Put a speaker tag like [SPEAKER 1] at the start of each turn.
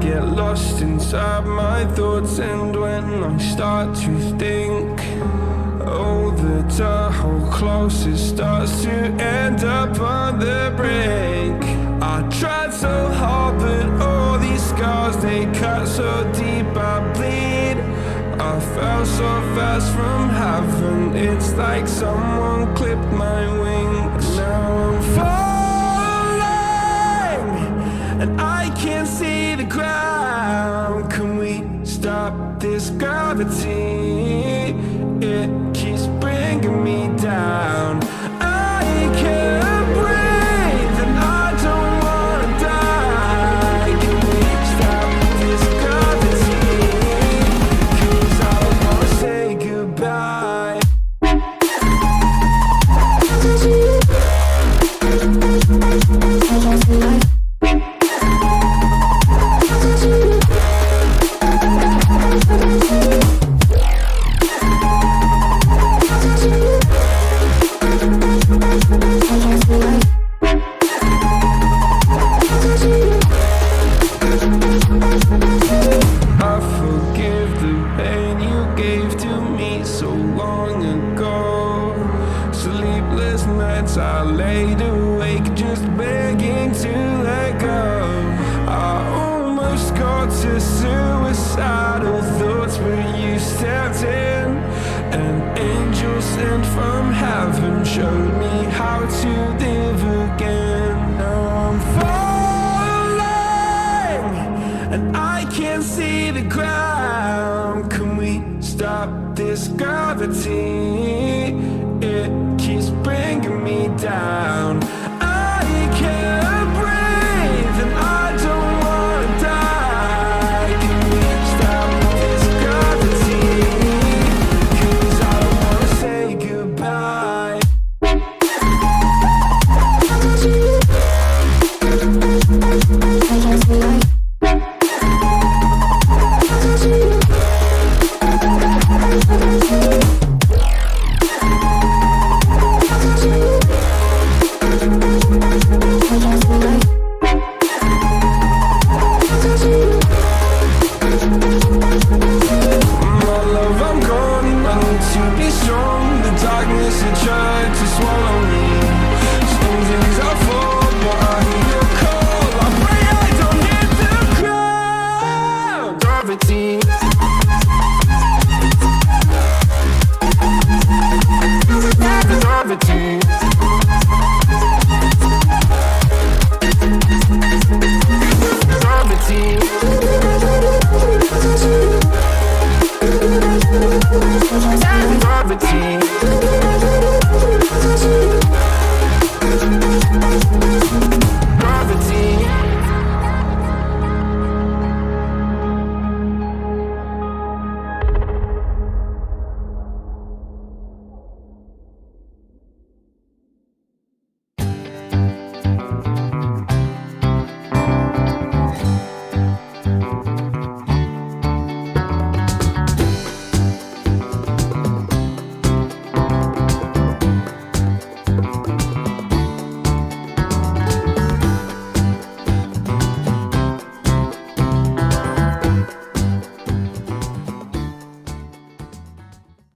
[SPEAKER 1] get lost inside my thoughts, and when I start to think, oh, the whole closest starts to end up on the brink. I tried so hard, but all these scars, they cut so deep I bleed. I fell so fast from heaven, it's like someone clipped my wings. Now I'm falling, and I can't see the ground. Can we stop this gravity? It keeps bringing me down. I can't breathe, and I don't wanna die. Can we stop this gravity? 'Cause I don't wanna say goodbye. I forgive the pain you gave to me so long ago. Sleepless nights I laid awake just begging to let go. I almost got to suicidal thoughts, but you stepped in. An angel sent from heaven showed me how to live again. Now I'm falling, and I can't see the ground. Can we stop this gravity? It keeps bringing me down. I can't breathe, and I don't wanna die. Can we stop this gravity? 'Cause I don't wanna say goodbye. Gravity.